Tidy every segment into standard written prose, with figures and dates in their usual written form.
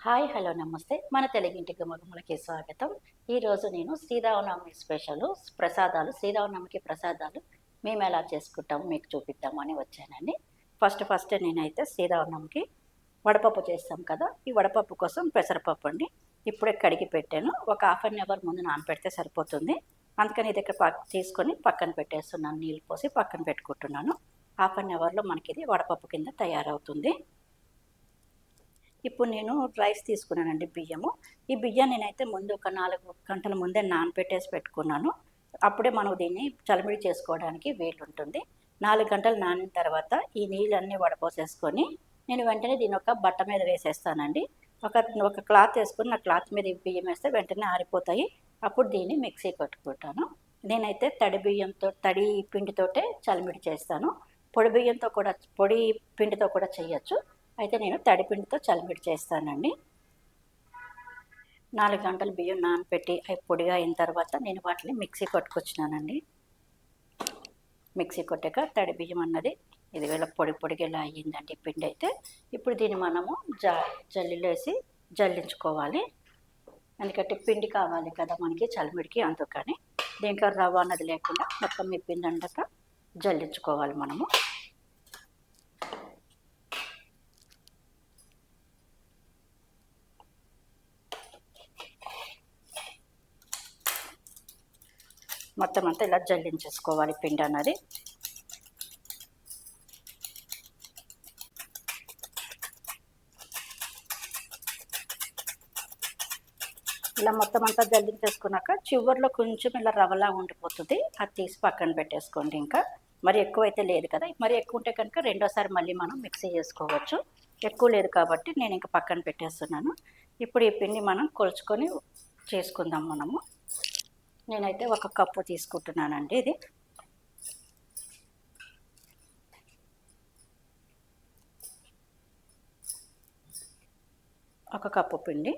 Hi hello నమస్తే మన తెలుగింటి గుమ్మగుమ్మలకి స్వాగతం. ఈరోజు నేను శ్రీరామనవమి స్పెషల్ ప్రసాదాలు శ్రీరామనవమికి ప్రసాదాలు మేము ఎలా చేసుకుంటాము మీకు చూపిద్దాము అని వచ్చానండి. ఫస్ట్ నేనైతే శ్రీరామనవమికి వడపప్పు చేస్తాం కదా, ఈ వడపప్పు కోసం పెసరపప్పు అండి. ఇప్పుడే కడిగి పెట్టాను. ఒక హాఫ్ అన్ అవర్ ముందు నానపెడితే సరిపోతుంది. అందుకని ఇది ఇక్కడ తీసుకొని పక్కన పెట్టేస్తున్నాను. నీళ్ళు పోసి పక్కన పెట్టుకుంటున్నాను. హాఫ్ అన్ అవర్లో మనకి ఇది వడపప్పు కింద తయారవుతుంది. ఇప్పుడు నేను రైస్ తీసుకున్నానండి, బియ్యము. ఈ బియ్యాన్ని నేనైతే ముందు ఒక 4 గంటల ముందే నానబెట్టేసి పెట్టుకున్నాను. అప్పుడే మనం దీన్ని చలిమిడి చేసుకోవడానికి వీలుంటుంది. 4 గంటలు నానిన తర్వాత ఈ నీళ్ళన్నీ వడపోసేసుకొని నేను వెంటనే దీన్ని ఒక బట్ట మీద వేసేస్తానండి. ఒక ఒక క్లాత్ వేసుకొని ఆ క్లాత్ మీద ఈ బియ్యం వేస్తే వెంటనే ఆరిపోతాయి. అప్పుడు దీన్ని మిక్సీ కొట్టుకుంటాను. నేనైతే తడి పిండితోటే చలిమిడి చేస్తాను. పొడి పిండితో కూడా చేయొచ్చు. అయితే నేను తడిపిండితో చలిమిడి చేస్తానండి. 4 గంటలు బియ్యం నానపెట్టి అవి పొడిగా అయిన తర్వాత నేను వాటిని మిక్సీ కొట్టుకొచ్చినానండి. మిక్సీ కొట్టాక తడి బియ్యం అన్నది ఇది వేళ పొడిగా ఇలా అయ్యిందండి పిండి అయితే. ఇప్పుడు దీన్ని మనము జల్లిలో వేసి జల్లించుకోవాలి. ఎందుకంటే పిండి కావాలి కదా మనకి చలిమిడికి, అందుకని దీంట్లో రవ్వ అన్నది లేకుండా మొత్తం ఈ పిండి అంతా జల్లించుకోవాలి మనము. మొత్తం అంతా ఇలా జల్లించేసుకోవాలి పిండి అన్నది. ఇలా మొత్తం అంతా జల్లించేసుకున్నాక చివరిలో కొంచెం ఇలా రవ్వలా ఉండిపోతుంది. అది తీసి పక్కన పెట్టేసుకోండి. ఇంకా మరి ఎక్కువ అయితే లేదు కదా, మరి ఎక్కువ ఉంటే కనుక రెండోసారి మళ్ళీ మనం మిక్సీ చేసుకోవచ్చు. ఎక్కువ లేదు కాబట్టి నేను ఇంకా పక్కన పెట్టేస్తున్నాను. ఇప్పుడు ఈ పిండి మనం కొలుచుకొని చేసుకుందాం మనము. నేనైతే 1 కప్పు తీసుకుంటున్నానండి. ఇది 1 కప్పు పిండి.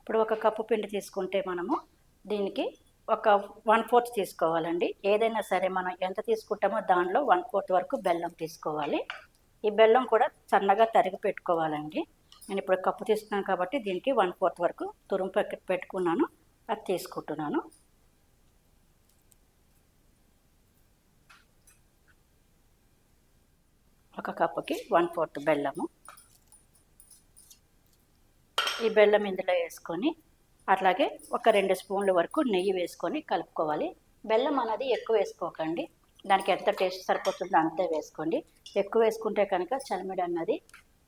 ఇప్పుడు 1 కప్పు పిండి తీసుకుంటే మనము దీనికి ఒక 1/4 తీసుకోవాలండి. ఏదైనా సరే మనం ఎంత తీసుకుంటామో దానిలో 1/4 వరకు బెల్లం తీసుకోవాలి. ఈ బెల్లం కూడా సన్నగా తరిగి పెట్టుకోవాలండి. నేను ఇప్పుడు కప్పు తీసుకున్నాను కాబట్టి దీనికి 1/4 వరకు తురుము పెట్టుకున్నాను, అది తీసుకుంటున్నాను. ఒక కప్పుకి 1/4 బెల్లము. ఈ బెల్లం ఇందులో వేసుకొని అట్లాగే ఒక 2 స్పూన్ల వరకు నెయ్యి వేసుకొని కలుపుకోవాలి. బెల్లం అనేది ఎక్కువ వేసుకోకండి, దానికి ఎంత టేస్ట్ సరిపోతుందో అంతే వేసుకోండి. ఎక్కువ వేసుకుంటే కనుక చలిమిడి అన్నది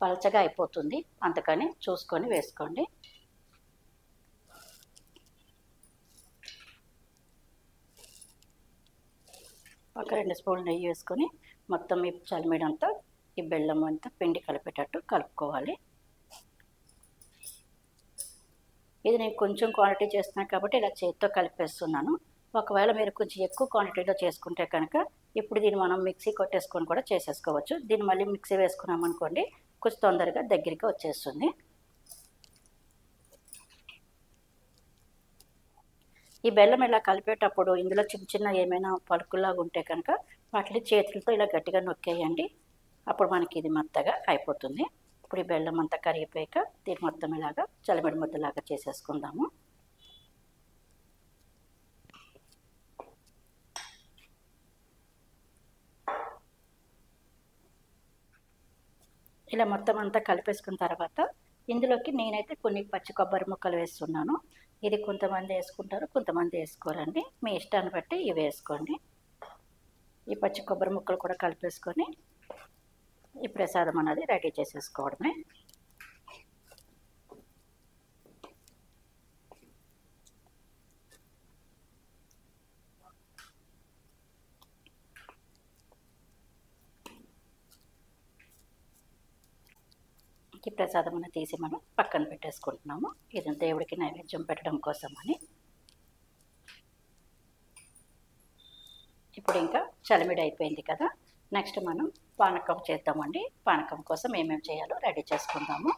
పలచగా అయిపోతుంది, అందుకని చూసుకొని వేసుకోండి. ఒక 2 స్పూన్లు నెయ్యి వేసుకొని మొత్తం ఈ చలిమిడి అంతా ఈ బెల్లం అంతా పిండి కలిపేటట్టు కలుపుకోవాలి. ఇది నేను కొంచెం క్వాంటిటీ చేస్తున్నాను కాబట్టి ఇలా చేతితో కలిపేస్తున్నాను. ఒకవేళ మీరు కొంచెం ఎక్కువ క్వాంటిటీలో చేసుకుంటే కనుక ఇప్పుడు దీన్ని మనం మిక్సీ కొట్టేసుకొని కూడా చేసేసుకోవచ్చు. దీన్ని మళ్ళీ మిక్సీ వేసుకున్నాం అనుకోండి కొంచెం తొందరగా దగ్గరికి వచ్చేస్తుంది. ఈ బెల్లం ఇలా కలిపేటప్పుడు ఇందులో చిన్న ఏమైనా పలుకులాగా ఉంటే కనుక వాటిని చేతులతో ఇలా గట్టిగా నొక్కేయండి. అప్పుడు మనకి ఇది మెత్తగా అయిపోతుంది. ఇప్పుడు ఈ బెల్లం అంతా కరిగిపోయాక దీన్ని మొత్తం ఇలాగా చలిమిడి ముద్దలాగా చేసేసుకుందాము. ఇలా మొత్తం అంతా కలిపేసుకున్న తర్వాత ఇందులోకి నేనైతే కొన్ని పచ్చి కొబ్బరి ముక్కలు వేస్తున్నాను. ఇది కొంతమంది వేసుకుంటారు, కొంతమంది వేసుకోరండి. మీ ఇష్టాన్ని బట్టి ఇవి వేసుకోండి. ఈ పచ్చి కొబ్బరి ముక్కలు కూడా కలిపేసుకొని ఈ ప్రసాదం అనేది రెడీ చేసేసుకోవడమే. ఈ ప్రసాదం అనేది తీసి మనం పక్కన పెట్టేసుకుంటున్నాము. ఇది దేవుడికి నైవేద్యం పెట్టడం కోసమని. ఇప్పుడు ఇంకా చలిమిడి అయిపోయింది కదా, నెక్స్ట్ మనం పానకం చేద్దామండి. పానకం కోసం ఏమేమి చేయాలో రెడీ చేసుకుందాము.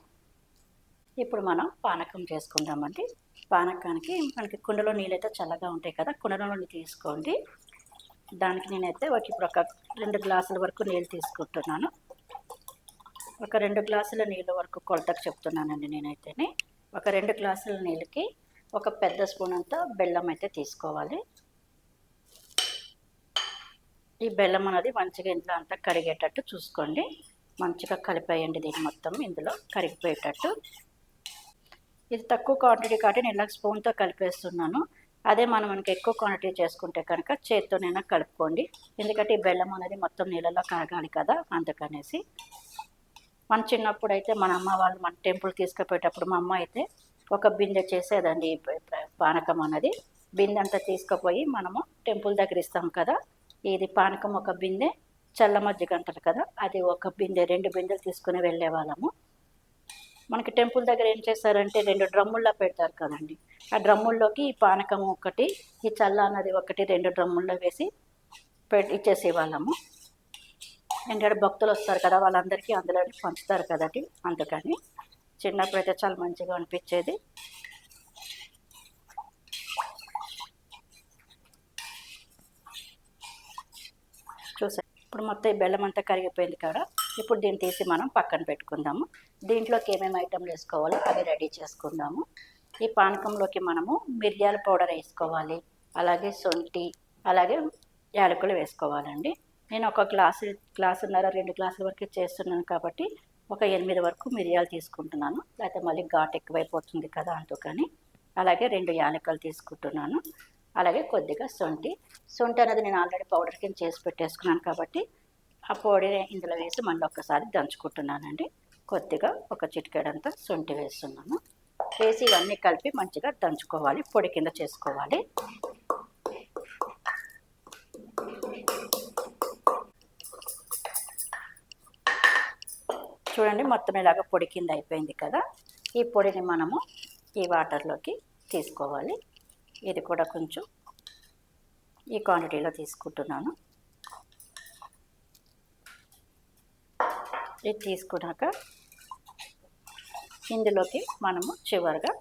ఇప్పుడు మనం పానకం చేసుకుందామండి. పానకానికి మనకి కుండలో నీళ్ళైతే చల్లగా ఉంటాయి కదా, కుండలో తీసుకోండి. దానికి నేనైతే ఇప్పుడు ఒక 2 గ్లాసుల వరకు నీళ్ళు తీసుకుంటున్నాను. ఒక 2 గ్లాసుల నీళ్ళ వరకు కొలతకు చెప్తున్నానండి నేనైతేనే. ఒక 2 గ్లాసుల నీళ్ళకి ఒక పెద్ద స్పూన్ అంతా బెల్లం అయితే తీసుకోవాలి. ఈ బెల్లం అనేది మంచిగా ఇంట్లో అంతా కరిగేటట్టు చూసుకోండి. మంచిగా కలిపేయండి దీన్ని మొత్తం ఇందులో కరిగిపోయేటట్టు. ఇది తక్కువ క్వాంటిటీ కాబట్టి నేను ఇలా స్పూన్తో కలిపేస్తున్నాను. అదే మనకి ఎక్కువ క్వాంటిటీ చేసుకుంటే కనుక చేత్తోనైనా కలుపుకోండి. ఎందుకంటే ఈ బెల్లం అనేది మొత్తం నీళ్ళలో కరగాలి కదా, అందుకనేసి. మన చిన్నప్పుడు అయితే మన అమ్మ వాళ్ళు మన టెంపుల్ తీసుకుపోయేటప్పుడు మా అమ్మ అయితే ఒక బిందె చేసేదండి పానకం అనేది. బిందె అంతా తీసుకుపోయి మనము టెంపుల్ దగ్గర ఇస్తాం కదా, ఇది పానకం ఒక బిందె, చల్ల మజ్జిగ అంటారు కదా, అది ఒక బిందె, 2 బిందెలు తీసుకుని వెళ్ళే వాళ్ళము. మనకి టెంపుల్ దగ్గర ఏం చేస్తారంటే 2 డ్రమ్ముల్లో పెడతారు కదండి, ఆ డ్రమ్ముల్లోకి ఈ పానకం ఒకటి, ఈ చల్ల అన్నది ఒకటి 2 డ్రమ్ముల్లో వేసి ఇచ్చేసేవాళ్ళము. ఎందుకంటే భక్తులు వస్తారు కదా, వాళ్ళందరికీ అందులో పంచుతారు కదండి, అందుకని. చిన్నప్పుడైతే చాలా మంచిగా అనిపించేది. చూసారు ఇప్పుడు మొత్తం ఈ బెల్లం అంతా కరిగిపోయింది కదా. ఇప్పుడు దీన్ని తీసి మనం పక్కన పెట్టుకుందాము. దీంట్లోకి ఏమేమి ఐటెంలు వేసుకోవాలో అవి రెడీ చేసుకుందాము. ఈ పానకంలోకి మనము మిరియాల పౌడర్ వేసుకోవాలి, అలాగే శొంఠి, అలాగే యాలకులు వేసుకోవాలండి. నేను ఒక గ్లాసున్నర 2 గ్లాసుల వరకు చేస్తున్నాను కాబట్టి ఒక 8 వరకు మిరియాలు తీసుకుంటున్నాను, లేకపోతే మళ్ళీ ఘాటు ఎక్కువైపోతుంది కదా అందుకని. అలాగే 2 యాలకులు తీసుకుంటున్నాను, అలాగే కొద్దిగా శొంఠి అనేది నేను ఆల్రెడీ పౌడర్ కింద చేసి పెట్టేసుకున్నాను కాబట్టి ఆ పొడిని ఇందులో వేసి మళ్ళీ ఒక్కసారి దంచుకుంటున్నానండి. కొద్దిగా ఒక చిటికెడంతా శొంఠి వేస్తున్నాను. వేసి ఇవన్నీ కలిపి మంచిగా దంచుకోవాలి, పొడి కింద చేసుకోవాలి. చూడండి మొత్తం ఇలాగ పొడి కింద అయిపోయింది కదా. ఈ పొడిని మనము ఈ వాటర్లోకి తీసుకోవాలి. ఇది కూడా కొంచెం ఈ క్వాంటిటీలో తీసుకుంటున్నాను. ఇది తీసుకున్నాక ఇందులోకి మనము చివరిగా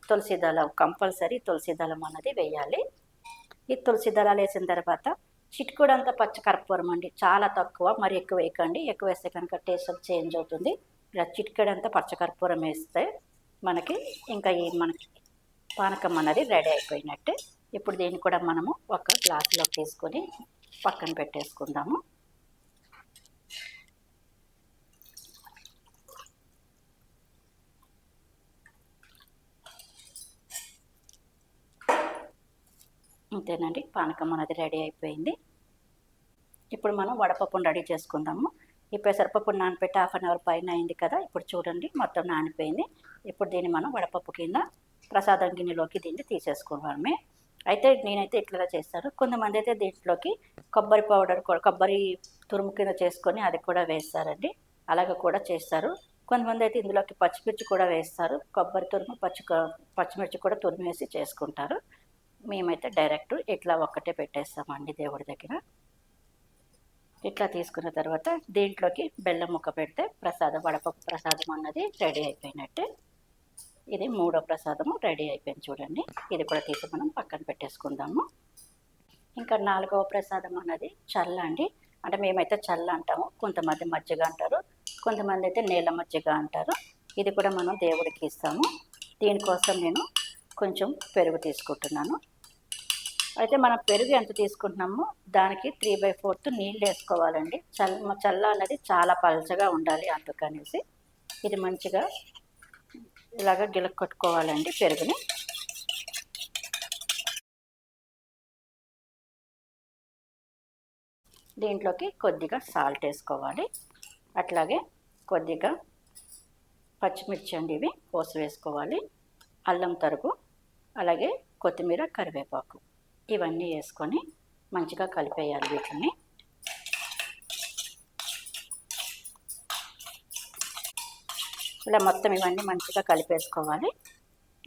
తులసి దళం, కంపల్సరీ తులసి దళం అన్నది వేయాలి. ఈ తులసి దళాలు వేసిన తర్వాత చిటికుడంతా పచ్చకర్పూరం అండి, చాలా తక్కువ, మరి ఎక్కువ వేయకండి. ఎక్కువ వేస్తే కనుక టేస్ట్ చేంజ్ అవుతుంది. ఇలా చిటికెడంతా పచ్చకర్పూరం వేస్తే మనకి ఇంకా మనకి పానకం అన్నది రెడీ అయిపోయినట్టే. ఇప్పుడు దీన్ని కూడా మనము ఒక గ్లాసులో తీసుకొని పక్కన పెట్టేసుకుందాము. అంతేనండి, పానకం అనేది రెడీ అయిపోయింది. ఇప్పుడు మనం వడపప్పును రెడీ చేసుకుందాము. ఈ పెసరపప్పు నానబెట్టి 1/2 అవర్ పైన అయింది కదా. ఇప్పుడు చూడండి మొత్తం నానిపోయింది. ఇప్పుడు దీన్ని మనం వడపప్పు కింద ప్రసాదం గిన్నెలోకి దీన్ని తీసేసుకోవడమే. అయితే నేనైతే ఇట్లా చేస్తాను. కొంతమంది అయితే దీంట్లోకి కొబ్బరి తురుము కింద చేసుకొని అది కూడా వేస్తారండి, అలాగ కూడా చేస్తారు. కొంతమంది అయితే ఇందులోకి పచ్చిమిర్చి కూడా వేస్తారు. కొబ్బరి తురుము పచ్చిమిర్చి కూడా తురుము వేసి చేసుకుంటారు. మేమైతే డైరెక్ట్ ఇట్లా ఒక్కటే పెట్టేస్తామండి దేవుడి దగ్గర. ఇట్లా తీసుకున్న తర్వాత దీంట్లోకి బెల్లం ముక్క పెడితే వడపప్పు ప్రసాదం అన్నది రెడీ అయిపోయినట్టే. ఇది 3వ ప్రసాదము రెడీ అయిపోయింది చూడండి. ఇది కూడా తీసి మనం పక్కన పెట్టేసుకుందాము. ఇంకా 4వ ప్రసాదం అన్నది చల్ల అండి. అంటే మేమైతే చల్ల అంటాము, కొంతమంది మజ్జిగ అంటారు, కొంతమంది అయితే నీళ్ళ మజ్జిగ అంటారు. ఇది కూడా మనం దేవుడికి ఇస్తాము. దీనికోసం నేను కొంచెం పెరుగు తీసుకుంటున్నాను. అయితే మనం పెరుగు ఎంత తీసుకుంటున్నామో దానికి 3/4 నీళ్ళు వేసుకోవాలండి. చల్ల అనేది చాలా పలచగా ఉండాలి, అందుకనేసి ఇది మంచిగా ఇలాగ గిలక్కొట్టుకోవాలండి పెరుగుని. దీంట్లోకి కొద్దిగా సాల్ట్ వేసుకోవాలి, అట్లాగే కొద్దిగా పచ్చిమిర్చి అండి ఇవి కోసి వేసుకోవాలి, అల్లం తరుగు, అలాగే కొత్తిమీర, కరివేపాకు ఇవన్నీ వేసుకొని మంచిగా కలిపేయాలి వీటిని. ఇలా మొత్తం ఇవన్నీ మంచిగా కలిపేసుకోవాలి.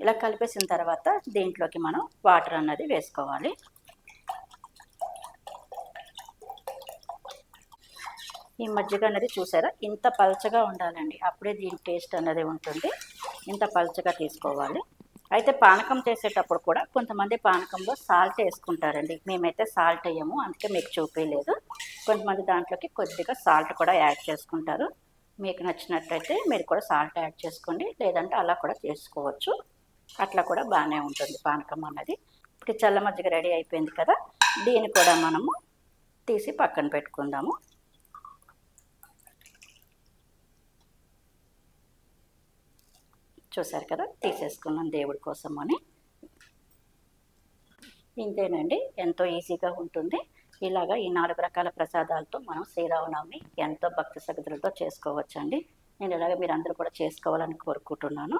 ఇలా కలిపేసిన తర్వాత దీంట్లోకి మనం వాటర్ అన్నది వేసుకోవాలి. ఈ మజ్జిగ అన్నది చూసారా ఇంత పలచగా ఉండాలండి, అప్పుడే దీని టేస్ట్ అన్నది ఉంటుంది. ఇంత పలచగా తీసుకోవాలి. అయితే పానకం చేసేటప్పుడు కూడా కొంతమంది పానకంలో సాల్ట్ వేసుకుంటారండి. మేమైతే సాల్ట్ వేయము, అందుకే మీకు చూపించలేదు. కొంతమంది దాంట్లోకి కొద్దిగా సాల్ట్ కూడా యాడ్ చేసుకుంటారు. మీకు నచ్చినట్టయితే మీరు కూడా సాల్ట్ యాడ్ చేసుకోండి, లేదంటే అలా కూడా చేసుకోవచ్చు. అట్లా కూడా బాగానే ఉంటుంది పానకం అన్నది. ఇప్పుడు చల్ల మజ్జిగ రెడీ అయిపోయింది కదా, దీన్ని కూడా మనము తీసి పక్కన పెట్టుకుందాము. చూసారు కదా, తీసేసుకున్నాం దేవుడి కోసం అని. ఇంతేనండి, ఎంతో ఈజీగా ఉంటుంది. ఇలాగా ఈ 4 రకాల ప్రసాదాలతో మనం శ్రీరామనవమి ఎంతో భక్తి శ్రద్ధలతో చేసుకోవచ్చండి. నేను ఇలాగ మీరు అందరూ కూడా చేసుకోవాలని కోరుకుంటున్నాను.